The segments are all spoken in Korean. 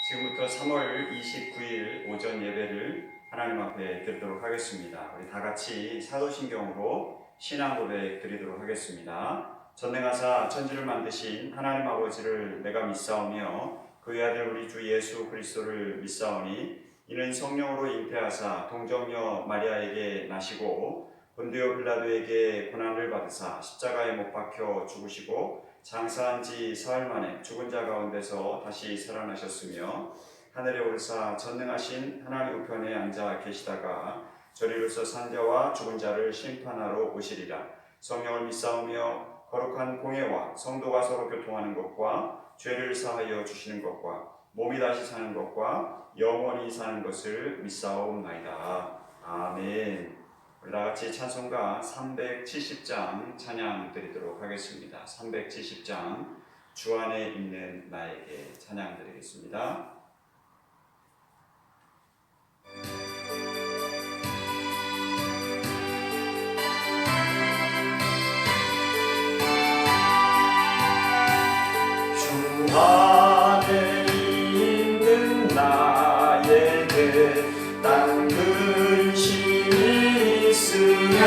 지금부터 3월 29일 오전 예배를 하나님 앞에 드리도록 하겠습니다. 우리 다 같이 사도신경으로 신앙 고백 드리도록 하겠습니다. 전능하사 천지를 만드신 하나님 아버지를 내가 믿사오며 그의 아들 우리 주 예수 그리스도를 믿사오니 이는 성령으로 잉태하사 동정녀 마리아에게 나시고 본디오 빌라도에게 고난을 받으사 십자가에 못 박혀 죽으시고 장사한 지 사흘 만에 죽은 자 가운데서 다시 살아나셨으며 하늘에 오르사 전능하신 하나님 우편에 앉아 계시다가 저리로서 산자와 죽은 자를 심판하러 오시리라. 성령을 믿사오며 거룩한 공예와 성도가 서로 교통하는 것과 죄를 사하여 주시는 것과 몸이 다시 사는 것과 영원히 사는 것을 믿사옵나이다. 아멘. 우리 다같이 찬송가 370장 찬양 드리도록 하겠습니다. 370장 주 안에 있는 나에게 찬양 드리겠습니다. 주 안에 있는 나에게 딱 근심이 있으랴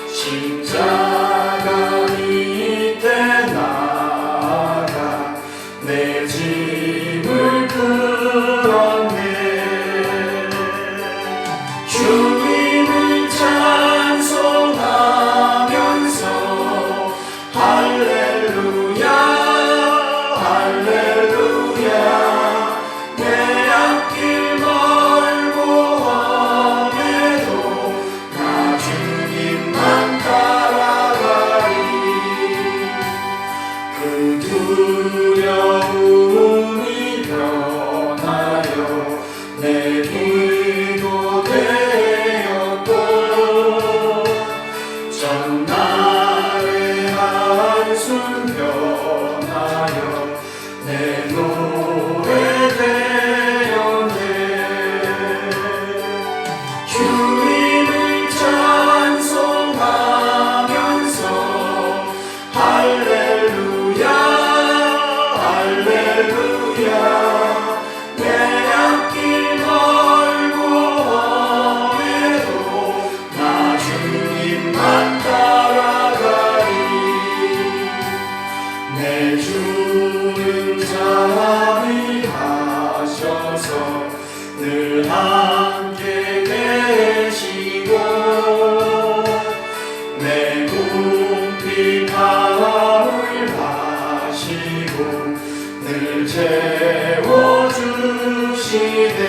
십자가 밑에 나가 내 짐을 풀었네. 주님을 찬송하면서 할렐루야 할렐루야 내 앞길 멀고 험해도 나 주님만 따라가리. 그 두려움이 변하여 내 길도 되었고 전날의 한숨 변하여 내 노래 되었네. 주님을 찬송하면서 할렐루야 할렐루야 내 앞길 멀고 험해도 나 주님만 따라가리. 내 주는 자비하셔서 늘 함께 계시고 내 궁핍함을 아시고 늘 채워주시네.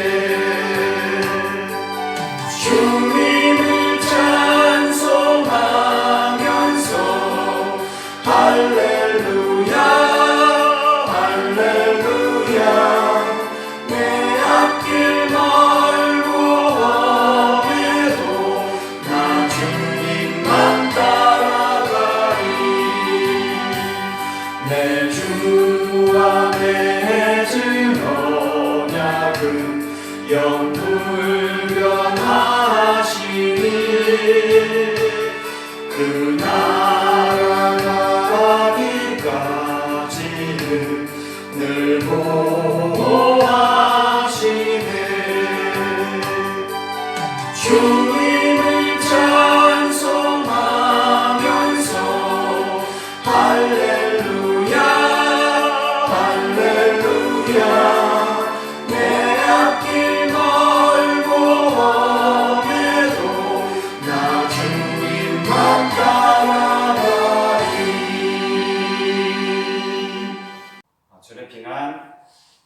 주님을 찬송하면서 할렐루야 할렐루야 내 앞길 멀고 험해도 나 주님만 따라가리. 내 주 안에 맺은 언약은 영불변하시니 그 나라 가기까지는 늘 보호하시네. 주님을 찬송하면서 할렐루야 할렐루야 내 앞길 멀고 험해도 나 주님만 따라가리. 주의平安.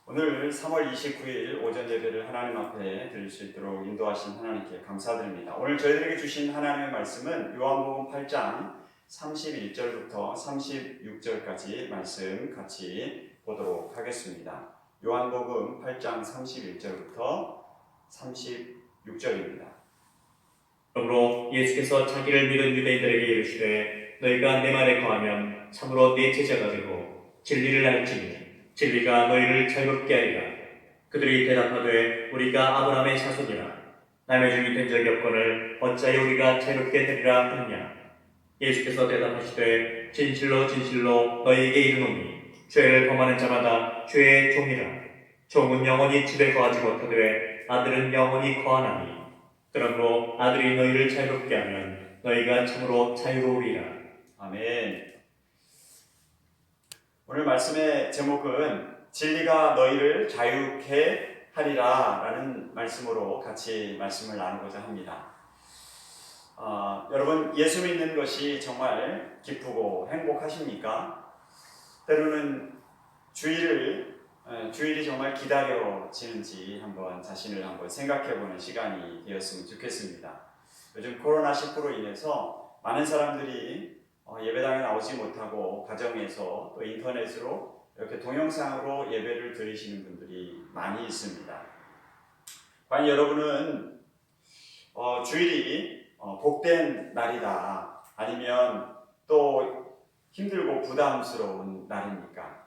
오늘 3월 29일 오전 예배를 하나님 앞에 드릴 수 있도록 인도하신 하나님께 감사드립니다. 오늘 저희들에게 주신 하나님의 말씀은 요한복음 8장 31절부터 36절까지 말씀 같이 보도록 하겠습니다. 요한복음 8장 31절부터 36절입니다. 그러므로 예수께서 자기를 믿은 유대인들에게 이르시되 너희가 내 말에 거하면 참으로 내 제자가 되고 진리를 알지니 진리가 너희를 자유롭게 하리라. 그들이 대답하되 우리가 아브라함의 자손이라 남의 종이 된 적이 없거늘 어찌하여 우리가 자유롭게 되리라 하느냐. 예수께서 대답하시되 진실로 진실로 너희에게 이르노니 죄를 범하는 자마다 죄의 종이라. 종은 영원히 집에 거하지 못하되 아들은 영원히 거하나니. 그러므로 아들이 너희를 자유롭게 하면 너희가 참으로 자유로우리라. 아멘. 오늘 말씀의 제목은 진리가 너희를 자유케 하리라 라는 말씀으로 같이 말씀을 나누고자 합니다. 여러분, 예수 믿는 것이 정말 기쁘고 행복하십니까? 때로는 주일이 정말 기다려지는지 자신을 한번 생각해보는 시간이 되었으면 좋겠습니다. 요즘 코로나19로 인해서 많은 사람들이 예배당에 나오지 못하고 가정에서 또 인터넷으로 이렇게 동영상으로 예배를 드리시는 분들이 많이 있습니다. 과연 여러분은 주일이 복된 날이다, 아니면 또 힘들고 부담스러운 날입니까?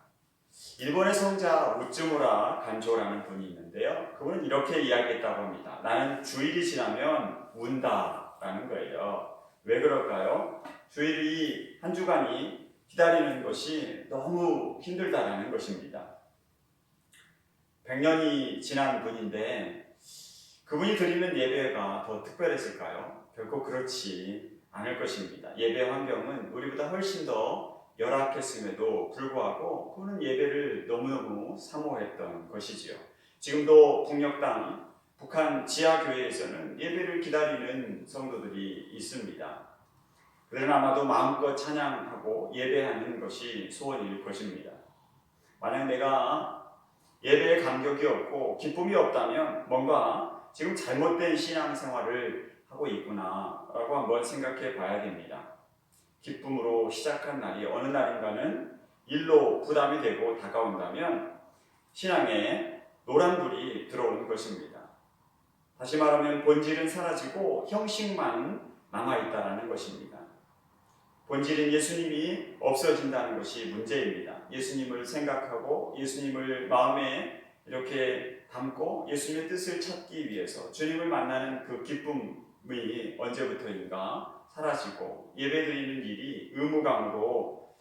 일본의 성자 우츠무라 간조라는 분이 있는데요. 그분은 이렇게 이야기했다고 합니다. 나는 주일이 지나면 운다라는 거예요. 왜 그럴까요? 주일이 한 주간이 기다리는 것이 너무 힘들다라는 것입니다. 100년이 지난 분인데 그분이 드리는 예배가 더 특별했을까요? 결코 그렇지 않을 것입니다. 예배 환경은 우리보다 훨씬 더 열악했음에도 불구하고 그분은 예배를 너무너무 사모했던 것이지요. 지금도 북녘 북한 지하교회에서는 예배를 기다리는 성도들이 있습니다. 그들은 아마도 마음껏 찬양하고 예배하는 것이 소원일 것입니다. 만약 내가 예배에 감격이 없고 기쁨이 없다면 뭔가 지금 잘못된 신앙생활을 하고 있구나 라고 한번 생각해 봐야 됩니다. 기쁨으로 시작한 날이 어느 날인가는 일로 부담이 되고 다가온다면 신앙에 노란불이 들어오는 것입니다. 다시 말하면 본질은 사라지고 형식만 남아있다는 것입니다. 본질인 예수님이 없어진다는 것이 문제입니다. 예수님을 생각하고 예수님을 마음에 이렇게 담고 예수님의 뜻을 찾기 위해서 주님을 만나는 그 기쁨이 언제부터인가 사라지고 예배드리는 일이 의무감으로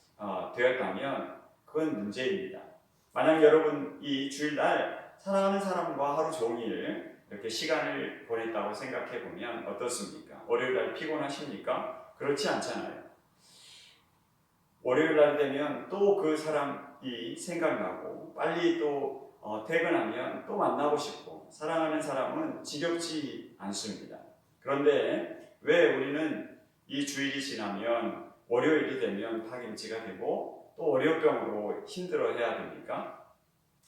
되었다면 그건 문제입니다. 만약 여러분 이 주일날 사랑하는 사람과 하루 종일 이렇게 시간을 보냈다고 생각해 보면 어떻습니까? 월요일날 피곤하십니까? 그렇지 않잖아요. 월요일날 되면 또 그 사람이 생각나고 빨리 또 퇴근하면 또 만나고 싶고 사랑하는 사람은 지겹지 않습니다. 그런데 왜 우리는 이 주일이 지나면 월요일이 되면 파김치가 되고 또 월요병으로 힘들어해야 됩니까?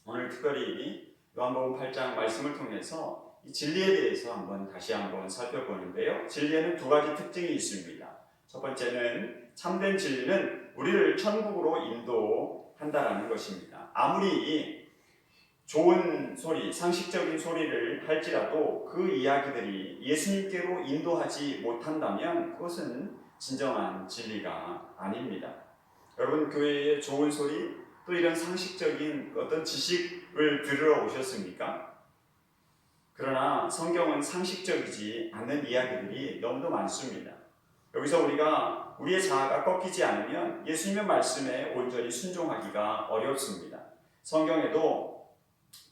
오늘 특별히 요한복음 8장 말씀을 통해서 이 진리에 대해서 다시 한번 살펴보는데요. 진리에는 두 가지 특징이 있습니다. 첫 번째는 참된 진리는 우리를 천국으로 인도한다라는 것입니다. 아무리 좋은 소리, 상식적인 소리를 할지라도 그 이야기들이 예수님께로 인도하지 못한다면 그것은 진정한 진리가 아닙니다. 여러분 교회에 좋은 소리, 또 이런 상식적인 어떤 지식을 들으러 오셨습니까? 그러나 성경은 상식적이지 않는 이야기들이 너무도 많습니다. 여기서 우리가 우리의 자아가 꺾이지 않으면 예수님의 말씀에 온전히 순종하기가 어렵습니다. 성경에도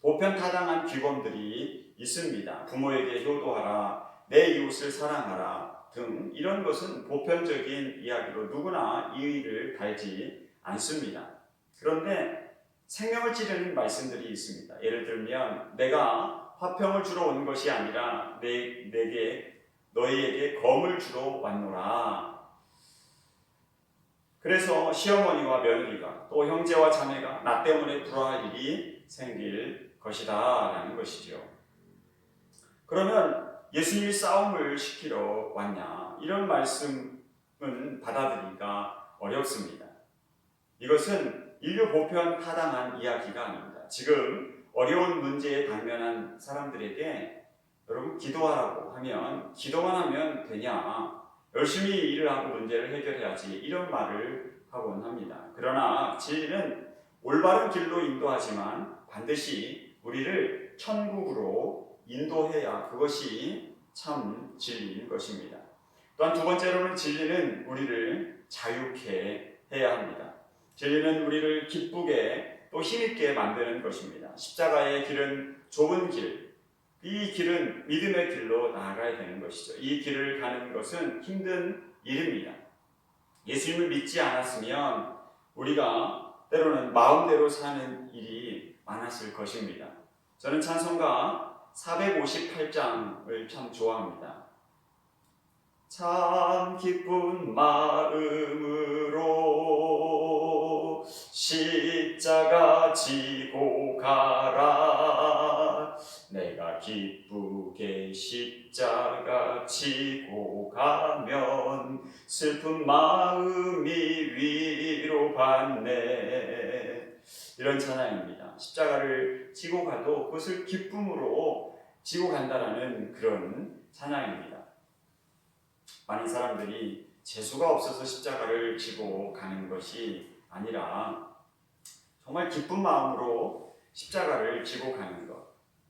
보편타당한 규범들이 있습니다. 부모에게 효도하라, 내 이웃을 사랑하라 등 이런 것은 보편적인 이야기로 누구나 이의를 달지 않습니다. 그런데 생명을 찌르는 말씀들이 있습니다. 예를 들면 내가 화평을 주러 온 것이 아니라 너희에게 검을 주러 왔노라. 그래서 시어머니와 며느리가 또 형제와 자매가 나 때문에 불화할 일이 생길 것이다 라는 것이죠. 그러면 예수님이 싸움을 시키러 왔냐? 이런 말씀은 받아들이기가 어렵습니다. 이것은 인류 보편 타당한 이야기가 아닙니다. 지금 어려운 문제에 당면한 사람들에게 여러분 기도하라고 하면 기도만 하면 되냐? 열심히 일을 하고 문제를 해결해야지 이런 말을 하곤 합니다. 그러나 진리는 올바른 길로 인도하지만 반드시 우리를 천국으로 인도해야 그것이 참 진리인 것입니다. 또한 두 번째로는 진리는 우리를 자유케 해야 합니다. 진리는 우리를 기쁘게 또 힘있게 만드는 것입니다. 십자가의 길은 좁은 길, 이 길은 믿음의 길로 나아가야 되는 것이죠. 이 길을 가는 것은 힘든 일입니다. 예수님을 믿지 않았으면 우리가 때로는 마음대로 사는 일이 많았을 것입니다. 저는 찬송가 458장을 참 좋아합니다. 참 기쁜 마음으로 십자가 지고 가라. 내가 기쁘게 십자가 지고 가면 슬픈 마음이 위로받네. 이런 찬양입니다. 십자가를 지고 가도 그것을 기쁨으로 지고 간다라는 그런 찬양입니다. 많은 사람들이 재수가 없어서 십자가를 지고 가는 것이 아니라 정말 기쁜 마음으로 십자가를 지고 가는 것,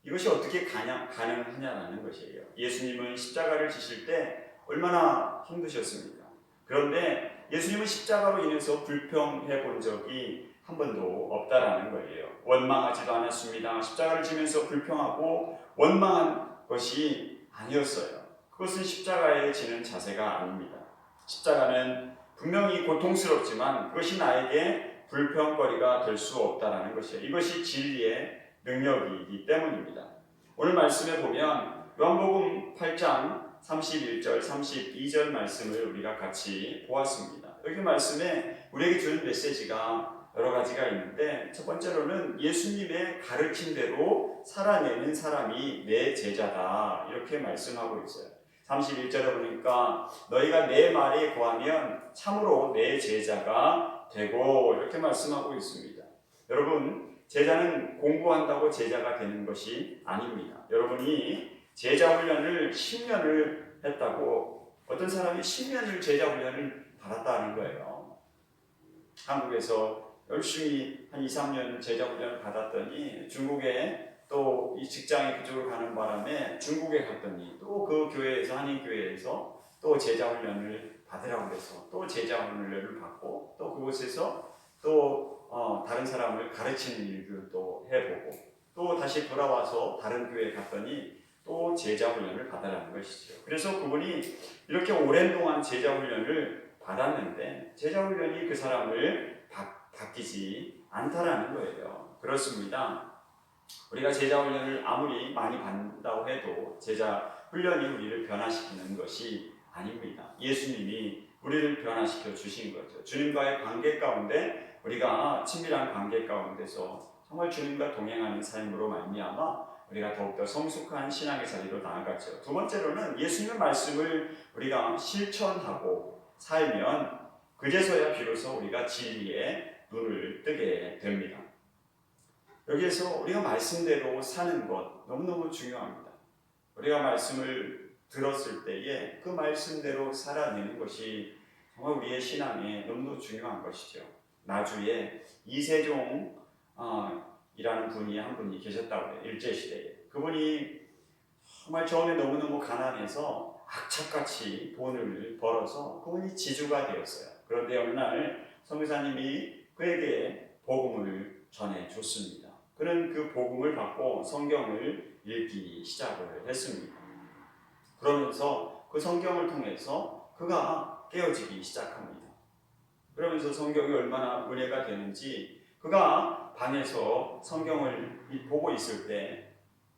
이것이 어떻게 가능하냐라는 것이에요. 예수님은 십자가를 지실 때 얼마나 힘드셨습니까? 그런데 예수님은 십자가로 인해서 불평해 본 적이 한 번도 없다라는 거예요. 원망하지도 않았습니다. 십자가를 지면서 불평하고 원망한 것이 아니었어요. 그것은 십자가에 지는 자세가 아닙니다. 십자가는 분명히 고통스럽지만 그것이 나에게 불평거리가 될 수 없다라는 것이에요. 이것이 진리의 능력이기 때문입니다. 오늘 말씀에 보면 요한복음 8장 31절, 32절 말씀을 우리가 같이 보았습니다. 여기 말씀에 우리에게 주는 메시지가 여러 가지가 있는데, 첫 번째로는 예수님의 가르침대로 살아내는 사람이 내 제자다, 이렇게 말씀하고 있어요. 31절에 보니까 너희가 내 말에 거하면 참으로 내 제자가 되고, 이렇게 말씀하고 있습니다. 여러분, 제자는 공부한다고 제자가 되는 것이 아닙니다. 여러분이 제자 훈련을 10년을 했다고, 어떤 사람이 10년을 제자 훈련을 받았다는 거예요. 한국에서 열심히 한 2, 3년 제자 훈련을 받았더니 중국에 또 이 직장이 그쪽으로 가는 바람에 중국에 갔더니 또 그 교회에서, 한인교회에서 또 제자 훈련을 받으라고 해서 또 제자 훈련을 받고, 또 그곳에서 또 다른 사람을 가르치는 일도 또 해보고, 또 다시 돌아와서 다른 교회에 갔더니 또 제자 훈련을 받으라는 것이죠. 그래서 그분이 이렇게 오랜 동안 제자 훈련을 받았는데 제자 훈련이 그 사람을 바뀌지 않다라는 거예요. 그렇습니다. 우리가 제자 훈련을 아무리 많이 받는다고 해도 제자 훈련이 우리를 변화시키는 것이 아닙니다. 예수님이 우리를 변화시켜 주신 거죠. 주님과의 관계 가운데, 우리가 친밀한 관계 가운데서 정말 주님과 동행하는 삶으로 말미암아 우리가 더욱더 성숙한 신앙의 자리로 나아가죠. 두 번째로는 예수님의 말씀을 우리가 실천하고 살면 그제서야 비로소 우리가 진리에 눈을 뜨게 됩니다. 여기에서 우리가 말씀대로 사는 것 너무너무 중요합니다. 우리가 말씀을 들었을 때에 그 말씀대로 살아내는 것이 정말 우리의 신앙에 너무너무 중요한 것이죠. 나주에 이세종 이라는 분이 한 분이 계셨다고 해요. 일제시대에. 그분이 정말 처음에 너무너무 가난해서 악착같이 돈을 벌어서 그분이 지주가 되었어요. 그런데 어느 날 선교사님이 그에게 복음을 전해줬습니다. 그는 그 복음을 받고 성경을 읽기 시작을 했습니다. 그러면서 그 성경을 통해서 그가 깨어지기 시작합니다. 그러면서 성경이 얼마나 은혜가 되는지, 그가 방에서 성경을 보고 있을 때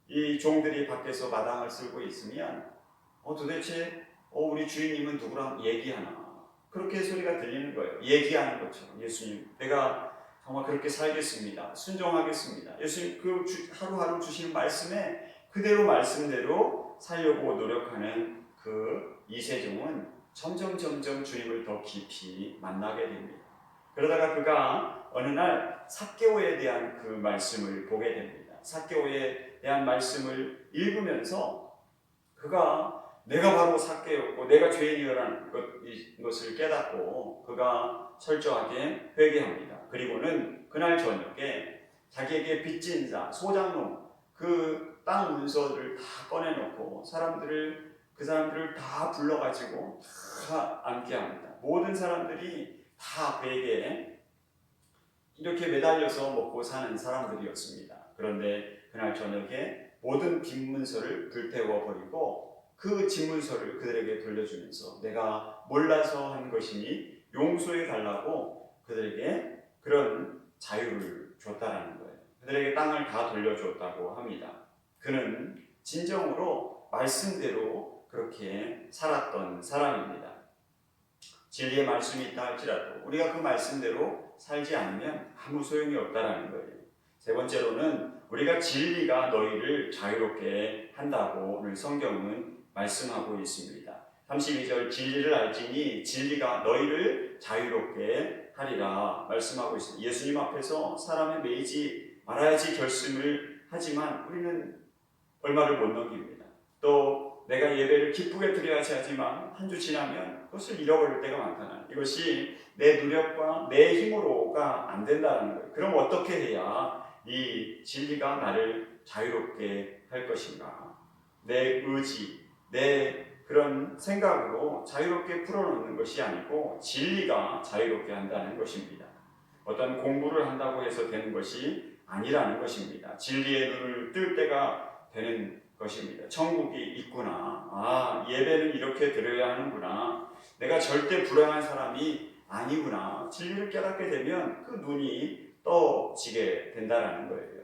이 종들이 밖에서 마당을 쓸고 있으면 도대체 우리 주인님은 누구랑 얘기하나, 그렇게 소리가 들리는 거예요. 얘기하는 것처럼. 예수님, 내가 정말 그렇게 살겠습니다. 순종하겠습니다. 예수님 그 하루하루 주시는 말씀에 그대로 말씀대로 살려고 노력하는 그 이세종은 점점 주님을 더 깊이 만나게 됩니다. 그러다가 그가 어느 날 삭개오에 대한 그 말씀을 보게 됩니다. 삭개오에 대한 말씀을 읽으면서 그가 내가 바로 삭개오고 내가 죄인이라는 것을 깨닫고 그가 철저하게 회개합니다. 그리고는 그날 저녁에 자기에게 빚진 자, 소장농, 그 땅 문서를 다 꺼내놓고 그 사람들을 다 불러가지고 다 앉게 합니다. 모든 사람들이 다 그에게 이렇게 매달려서 먹고 사는 사람들이었습니다. 그런데 그날 저녁에 모든 빈문서를 불태워 버리고 그 집문서를 그들에게 돌려주면서 내가 몰라서 한 것이니 용서해 달라고 그들에게 그런 자유를 줬다라는 거예요. 그들에게 땅을 다 돌려줬다고 합니다. 그는 진정으로 말씀대로 그렇게 살았던 사람입니다. 진리의 말씀이 있다 할지라도 우리가 그 말씀대로 살지 않으면 아무 소용이 없다라는 거예요. 세 번째로는 우리가 진리가 너희를 자유롭게 한다고 오늘 성경은 말씀하고 있습니다. 32절 진리를 알지니 진리가 너희를 자유롭게 하리라 말씀하고 있습니다. 예수님 앞에서 사람에 매이지 말아야지 결심을 하지만 우리는 얼마를 못 넘깁니다. 또 내가 예배를 기쁘게 드려야지 하지만 한 주 지나면 그것을 잃어버릴 때가 많다는 이것이 내 노력과 내 힘으로가 안 된다는 거예요. 그럼 어떻게 해야 이 진리가 나를 자유롭게 할 것인가? 내 의지, 내 그런 생각으로 자유롭게 풀어놓는 것이 아니고 진리가 자유롭게 한다는 것입니다. 어떤 공부를 한다고 해서 되는 것이 아니라는 것입니다. 진리의 눈을 뜰 때가 되는 것입니다. 천국이 있구나. 예배는 이렇게 드려야 하는구나. 내가 절대 불행한 사람이 아니구나. 진리를 깨닫게 되면 그 눈이 떠지게 된다는 거예요.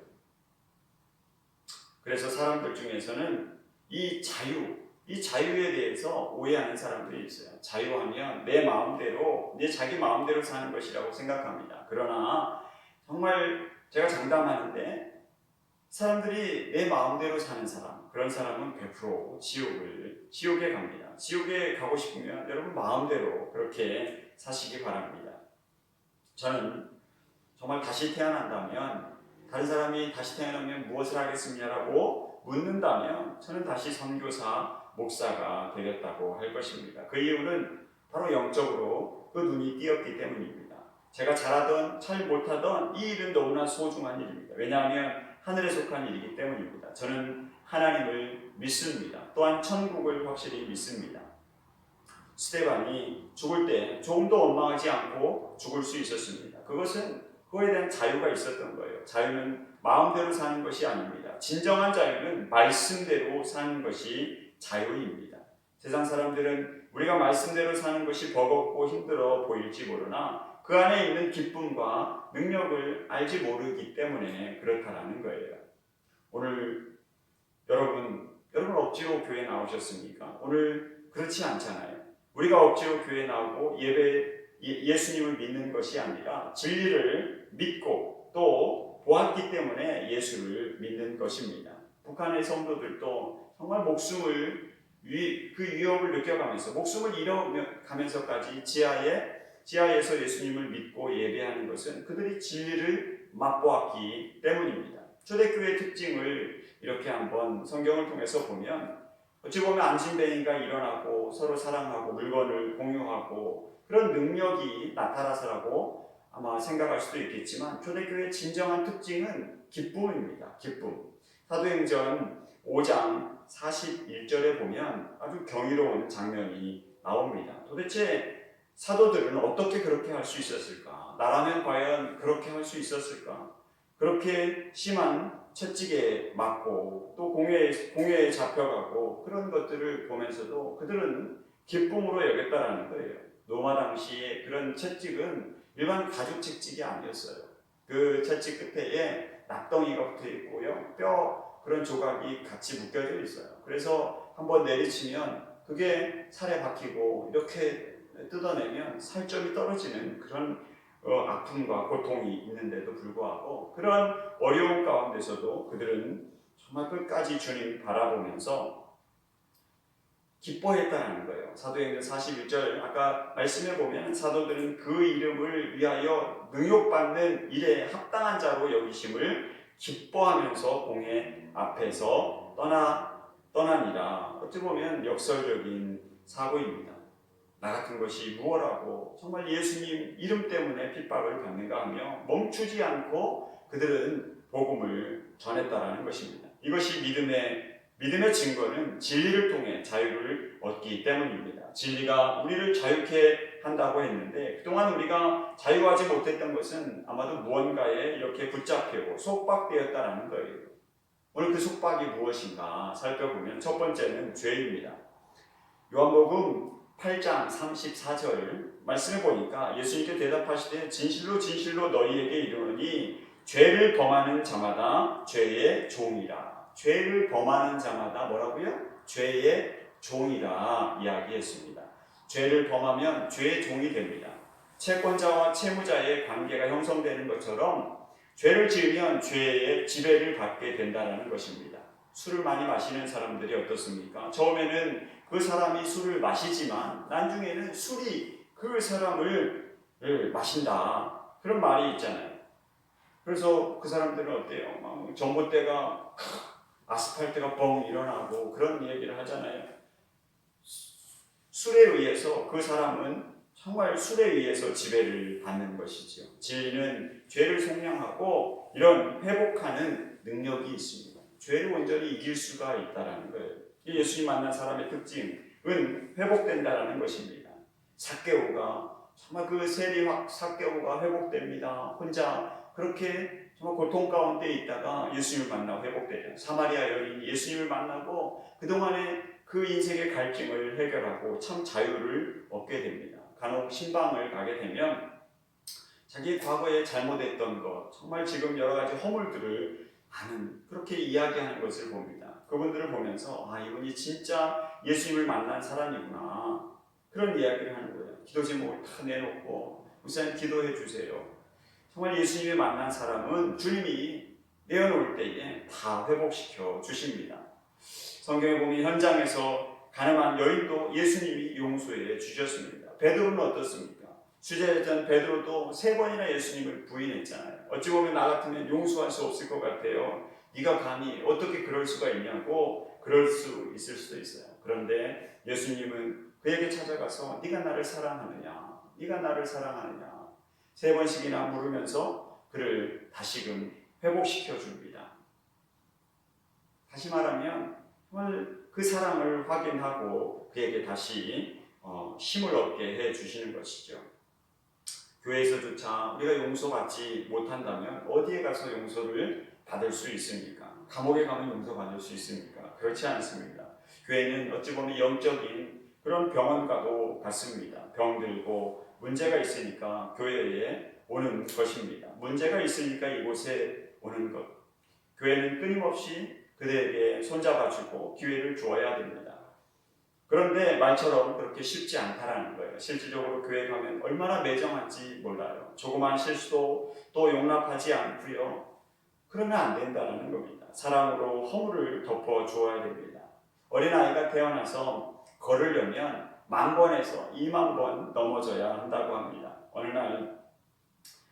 그래서 사람들 중에서는 이 자유에 대해서 오해하는 사람들이 있어요. 자유하면 내 마음대로, 내 자기 마음대로 사는 것이라고 생각합니다. 그러나 정말 제가 장담하는데 사람들이 내 마음대로 사는 사람, 그런 사람은 100% 지옥에 갑니다. 지옥에 가고 싶으면 여러분 마음대로 그렇게 사시기 바랍니다. 저는 정말 다시 태어난다면 다른 사람이 다시 태어나면 무엇을 하겠습니다라고 묻는다면 저는 다시 선교사, 목사가 되겠다고 할 것입니다. 그 이유는 바로 영적으로 그 눈이 띄었기 때문입니다. 제가 잘하던 잘 못하던 이 일은 너무나 소중한 일입니다. 왜냐하면 하늘에 속한 일이기 때문입니다. 저는 하나님을 믿습니다. 또한 천국을 확실히 믿습니다. 스데반이 죽을 때 조금도 원망하지 않고 죽을 수 있었습니다. 그거에 대한 자유가 있었던 거예요. 자유는 마음대로 사는 것이 아닙니다. 진정한 자유는 말씀대로 사는 것이 자유입니다. 세상 사람들은 우리가 말씀대로 사는 것이 버겁고 힘들어 보일지 모르나 그 안에 있는 기쁨과 능력을 알지 모르기 때문에 그렇다라는 거예요. 오늘 여러분 억지로 교회 나오셨습니까? 오늘 그렇지 않잖아요. 우리가 억지로 교회 나오고 예수님을 믿는 것이 아니라 진리를 믿고 또 보았기 때문에 예수를 믿는 것입니다. 북한의 성도들도 정말 목숨을 그 위협을 느껴가면서 목숨을 잃어가면서까지 지하에서 예수님을 믿고 예배하는 것은 그들이 진리를 맛보았기 때문입니다. 초대교회의 특징을 이렇게 한번 성경을 통해서 보면 어찌 보면 안진뱅이가 일어나고 서로 사랑하고 물건을 공유하고 그런 능력이 나타나서라고 아마 생각할 수도 있겠지만 초대교회의 진정한 특징은 기쁨입니다. 기쁨. 사도행전 5장 41절에 보면 아주 경이로운 장면이 나옵니다. 도대체 사도들은 어떻게 그렇게 할 수 있었을까? 나라면 과연 그렇게 할 수 있었을까? 그렇게 심한 채찍에 맞고 또 공회에 잡혀가고 그런 것들을 보면서도 그들은 기쁨으로 여겼다라는 거예요. 로마 당시에 그런 채찍은 일반 가죽 채찍이 아니었어요. 그 채찍 끝에 낙덩이가 붙어 있고요. 뼈 그런 조각이 같이 묶여져 있어요. 그래서 한번 내리치면 그게 살에 박히고 이렇게 뜯어내면 살점이 떨어지는 그런 아픔과 고통이 있는데도 불구하고 그런 어려운 가운데서도 그들은 정말 끝까지 주님 바라보면서 기뻐했다는 거예요. 사도행전 41절 아까 말씀해 보면 사도들은 그 이름을 위하여 능욕받는 일에 합당한 자로 여기심을 기뻐하면서 공회 앞에서 떠나니라. 어찌 보면 역설적인 사고입니다. 나 같은 것이 무엇라고 정말 예수님 이름 때문에 핍박을 받는가 하며 멈추지 않고 그들은 복음을 전했다라는 것입니다. 이것이 믿음의 믿음의 증거는 진리를 통해 자유를 얻기 때문입니다. 진리가 우리를 자유케 한다고 했는데 그동안 우리가 자유하지 못했던 것은 아마도 무언가에 이렇게 붙잡히고 속박되었다라는 거예요. 오늘 그 속박이 무엇인가 살펴보면 첫 번째는 죄입니다. 요한복음 8장 34절 말씀을 보니까 예수님께 대답하시되 진실로 진실로 너희에게 이르노니 죄를 범하는 자마다 죄의 종이라. 죄를 범하는 자마다 뭐라고요? 죄의 종이라 이야기했습니다. 죄를 범하면 죄의 종이 됩니다. 채권자와 채무자의 관계가 형성되는 것처럼 죄를 지으면 죄의 지배를 받게 된다는 것입니다. 술을 많이 마시는 사람들이 어떻습니까? 처음에는 그 사람이 술을 마시지만 나중에는 술이 그 사람을 마신다. 그런 말이 있잖아요. 그래서 그 사람들은 어때요? 막 전봇대가 아스팔트가 뻥 일어나고 그런 얘기를 하잖아요. 술에 의해서 그 사람은 정말 술에 의해서 지배를 받는 것이죠. 진리는 죄를 속량하고 이런 회복하는 능력이 있습니다. 죄를 온전히 이길 수가 있다는 거예요. 예수님 만난 사람의 특징은 회복된다는 것입니다. 삭개오가 정말 그 세리와 삭개오가 회복됩니다. 혼자 그렇게 정말 고통 가운데 있다가 예수님을 만나고 회복되죠. 사마리아 여인이 예수님을 만나고 그동안의 그 인생의 갈증을 해결하고 참 자유를 얻게 됩니다. 간혹 신방을 가게 되면 자기 과거에 잘못했던 것, 정말 지금 여러 가지 허물들을 아는 그렇게 이야기하는 것을 봅니다. 그분들을 보면서 이분이 진짜 예수님을 만난 사람이구나 그런 이야기를 하는 거예요. 기도 제목을 다 내놓고 목사님 기도해 주세요. 정말 예수님을 만난 사람은 주님이 내어놓을 때에 다 회복시켜 주십니다. 성경에 보면 현장에서 가늠한 여인도 예수님이 용서해 주셨습니다. 베드로는 어떻습니까? 주제였던 베드로도 3번이나 예수님을 부인했잖아요. 어찌 보면 나 같으면 용서할 수 없을 것 같아요. 네가 감히 어떻게 그럴 수가 있냐고 그럴 수 있을 수도 있어요. 그런데 예수님은 그에게 찾아가서 네가 나를 사랑하느냐? 네가 나를 사랑하느냐? 3번씩이나 물으면서 그를 다시금 회복시켜 줍니다. 다시 말하면 정말 그 사랑을 확인하고 그에게 다시 힘을 얻게 해 주시는 것이죠. 교회에서조차 우리가 용서받지 못한다면 어디에 가서 용서를 받을 수 있습니까? 감옥에 가면 용서받을 수 있습니까? 그렇지 않습니다. 교회는 어찌 보면 영적인 그런 병원과도 같습니다. 병들고 문제가 있으니까 교회에 오는 것입니다. 문제가 있으니까 이곳에 오는 것. 교회는 끊임없이 그들에게 손잡아주고 기회를 주어야 됩니다. 그런데 말처럼 그렇게 쉽지 않다라는 거예요. 실질적으로 교회 가면 얼마나 매정한지 몰라요. 조그만 실수도 또 용납하지 않고요. 그러면 안 된다는 겁니다. 사랑으로 허물을 덮어 주어야 됩니다. 어린아이가 태어나서 걸으려면 10,000번에서 20,000번 넘어져야 한다고 합니다. 어느 날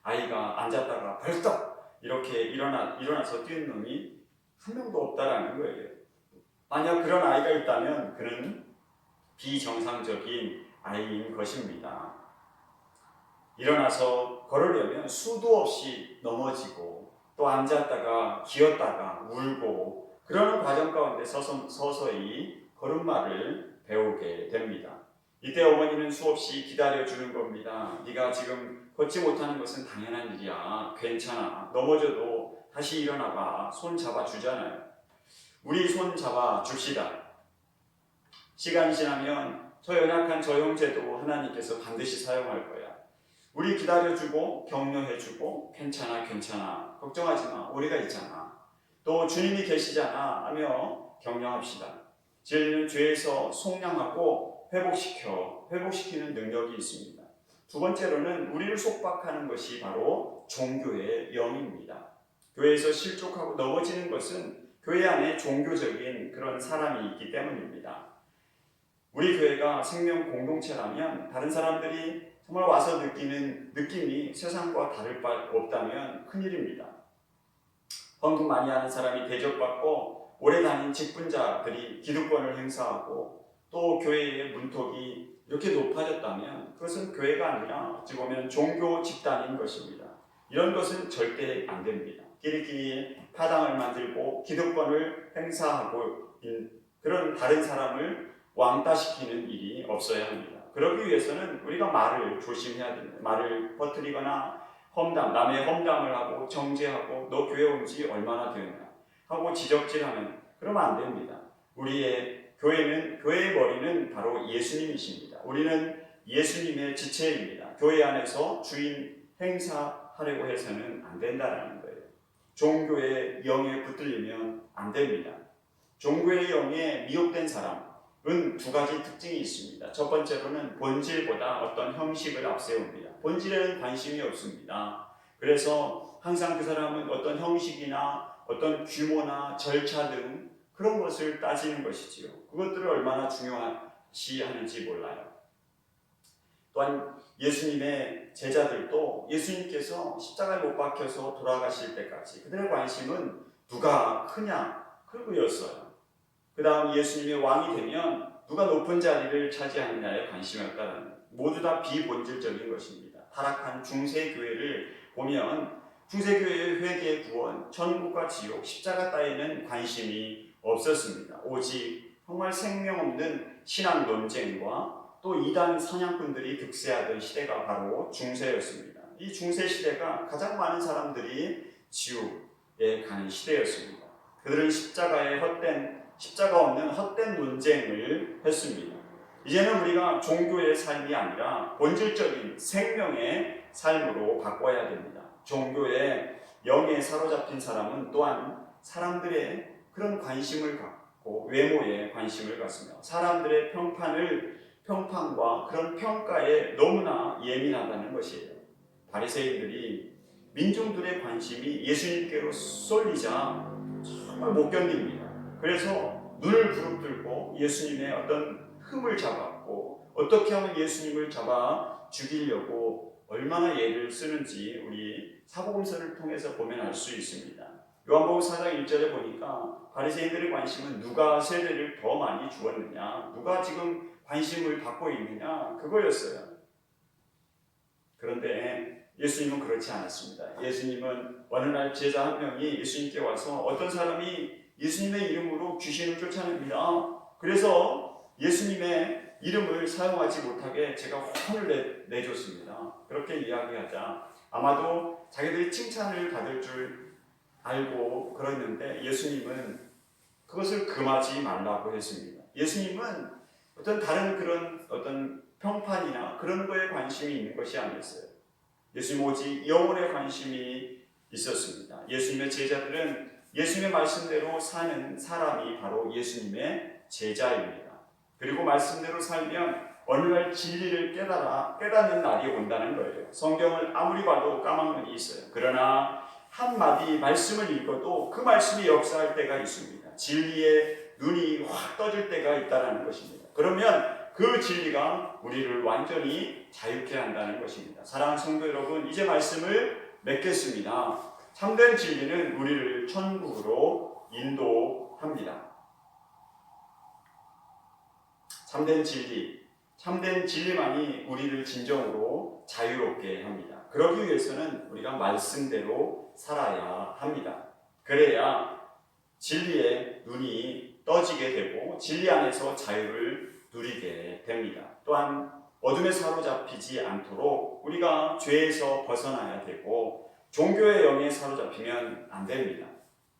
아이가 앉았다가 벌떡 이렇게 일어나서 뛰는 놈이 한 명도 없다라는 거예요. 만약 그런 아이가 있다면 그는 비정상적인 아이인 것입니다. 일어나서 걸으려면 수도 없이 넘어지고 또 앉았다가 기었다가 울고 그러는 과정 가운데 서서히 걸음마를 배우게 됩니다. 이때 어머니는 수없이 기다려주는 겁니다. 네가 지금 걷지 못하는 것은 당연한 일이야. 괜찮아. 넘어져도 다시 일어나봐. 손 잡아주잖아요. 우리 손 잡아줍시다. 시간이 지나면 저 연약한 저 형제도 하나님께서 반드시 사용할 거야. 우리 기다려주고 격려해주고 괜찮아 걱정하지 마 우리가 있잖아 또 주님이 계시잖아 하며 격려합시다. 진리는 죄에서 속량하고 회복시키는 능력이 있습니다. 두 번째로는 우리를 속박하는 것이 바로 종교의 영입니다. 교회에서 실족하고 넘어지는 것은 교회 안에 종교적인 그런 사람이 있기 때문입니다. 우리 교회가 생명 공동체라면 다른 사람들이 정말 와서 느끼는 느낌이 세상과 다를 바 없다면 큰일입니다. 헌금 많이 하는 사람이 대접받고 오래 다닌 직분자들이 기득권을 행사하고 또 교회의 문턱이 이렇게 높아졌다면 그것은 교회가 아니라 어찌 보면 종교 집단인 것입니다. 이런 것은 절대 안 됩니다. 끼리끼리 파당을 만들고 기득권을 행사하고 그런 다른 사람을 왕따시키는 일이 없어야 합니다. 그러기 위해서는 우리가 말을 조심해야 됩니다. 말을 퍼뜨리거나 남의 험담을 하고 정죄하고 너 교회 온 지 얼마나 되었나 하고 지적질하면 그러면 안 됩니다. 우리의 교회의 머리는 바로 예수님이십니다. 우리는 예수님의 지체입니다. 교회 안에서 주인 행사하려고 해서는 안 된다는 거예요. 종교의 영에 붙들리면 안 됩니다. 종교의 영에 미혹된 사람은 두 가지 특징이 있습니다. 첫 번째로는 본질보다 어떤 형식을 앞세웁니다. 본질에는 관심이 없습니다. 그래서 항상 그 사람은 어떤 형식이나 어떤 규모나 절차 등 그런 것을 따지는 것이지요. 그것들을 얼마나 중요시하는지 몰라요. 또한 예수님의 제자들도 예수님께서 십자가에 못 박혀서 돌아가실 때까지 그들의 관심은 누가 크냐 그거였어요. 그 다음 예수님의 왕이 되면 누가 높은 자리를 차지하느냐에 관심이었다는 모두 다 비본질적인 것입니다. 타락한 중세교회를 보면 중세교회의 회개, 구원, 천국과 지옥, 십자가 따위는 관심이 없었습니다. 오직 정말 생명 없는 신앙 논쟁과 또 이단 사냥꾼들이 득세하던 시대가 바로 중세였습니다. 이 중세 시대가 가장 많은 사람들이 지옥에 가는 시대였습니다. 그들은 십자가 없는 헛된 논쟁을 했습니다. 이제는 우리가 종교의 삶이 아니라 본질적인 생명의 삶으로 바꿔야 됩니다. 종교의 영에 사로잡힌 사람은 또한 사람들의 그런 관심을 갖고 외모에 관심을 갖으며 사람들의 평판과 그런 평가에 너무나 예민하다는 것이에요. 바리새인들이 민중들의 관심이 예수님께로 쏠리자 정말 못 견딥니다. 그래서 눈을 부릅뜨고 예수님의 어떤 흠을 잡았고 어떻게 하면 예수님을 잡아 죽이려고 얼마나 예를 쓰는지 우리 사복음서를 통해서 보면 알 수 있습니다. 요한복음 4장 1절에 보니까 바리새인들의 관심은 누가 세례를 더 많이 주었느냐, 누가 지금 관심을 받고 있느냐 그거였어요. 그런데 예수님은 그렇지 않았습니다. 예수님은 어느 날 제자 한 명이 예수님께 와서 어떤 사람이 예수님의 이름으로 귀신을 쫓아냅니다. 그래서 예수님의 이름을 사용하지 못하게 제가 혼을 내줬습니다. 그렇게 이야기하자 아마도 자기들이 칭찬을 받을 줄 알고 그랬는데 예수님은 그것을 금하지 말라고 했습니다. 예수님은 어떤 다른 그런 어떤 평판이나 그런 거에 관심이 있는 것이 아니었어요. 예수님 오직 영혼에 관심이 있었습니다. 예수님의 제자들은 예수님의 말씀대로 사는 사람이 바로 예수님의 제자입니다. 그리고 말씀대로 살면 어느 날 진리를 깨닫는 날이 온다는 거예요. 성경을 아무리 봐도 까먹는 게 있어요. 그러나 한마디 말씀을 읽어도 그 말씀이 역사할 때가 있습니다. 진리의 눈이 확 떠질 때가 있다는 것입니다. 그러면 그 진리가 우리를 완전히 자유케 한다는 것입니다. 사랑하는 성도 여러분, 이제 말씀을 맺겠습니다. 참된 진리는 우리를 천국으로 인도합니다. 참된 진리만이 우리를 진정으로 자유롭게 합니다. 그러기 위해서는 우리가 말씀대로 살아야 합니다. 그래야 진리의 눈이 떠지게 되고 진리 안에서 자유를 누리게 됩니다. 또한 어둠에 사로잡히지 않도록 우리가 죄에서 벗어나야 되고 종교의 영에 사로잡히면 안 됩니다.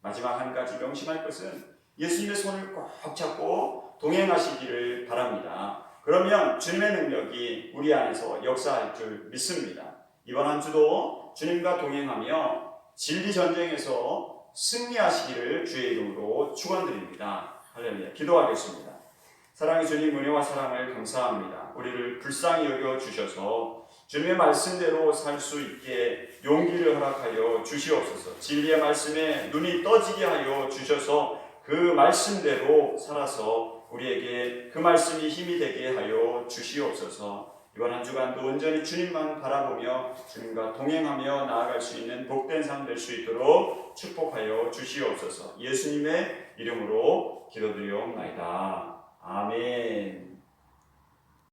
마지막 한 가지 명심할 것은 예수님의 손을 꼭 잡고 동행하시기를 바랍니다. 그러면 주님의 능력이 우리 안에서 역사할 줄 믿습니다. 이번 한 주도 주님과 동행하며 진리 전쟁에서 승리하시기를 주의 이름으로 축원드립니다. 할렐루야. 기도하겠습니다. 사랑의 주님, 은혜와 사랑을 감사합니다. 우리를 불쌍히 여겨 주셔서 주님의 말씀대로 살 수 있게 용기를 허락하여 주시옵소서. 진리의 말씀에 눈이 떠지게 하여 주셔서 그 말씀대로 살아서 우리에게 그 말씀이 힘이 되게 하여 주시옵소서. 이번 한 주간도 온전히 주님만 바라보며 주님과 동행하며 나아갈 수 있는 복된 삶 될 수 있도록 축복하여 주시옵소서. 예수님의 이름으로 기도드리옵나이다. 아멘.